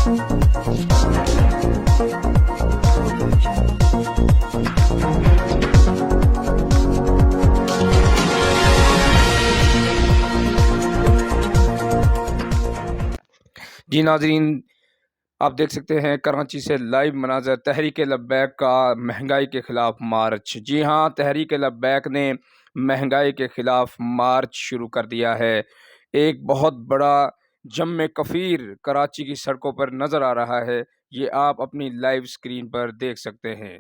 जी नाज़रीन, आप देख सकते हैं कराची से लाइव मनाज़र तहरीक लब्बैक का महंगाई के ख़िलाफ़ मार्च। जी हाँ, तहरीक लब्बैक ने महंगाई के ख़िलाफ़ मार्च शुरू कर दिया है। एक बहुत बड़ा जम कफ़ीर कराची की सड़कों पर नज़र आ रहा है। ये आप अपनी लाइव स्क्रीन पर देख सकते हैं।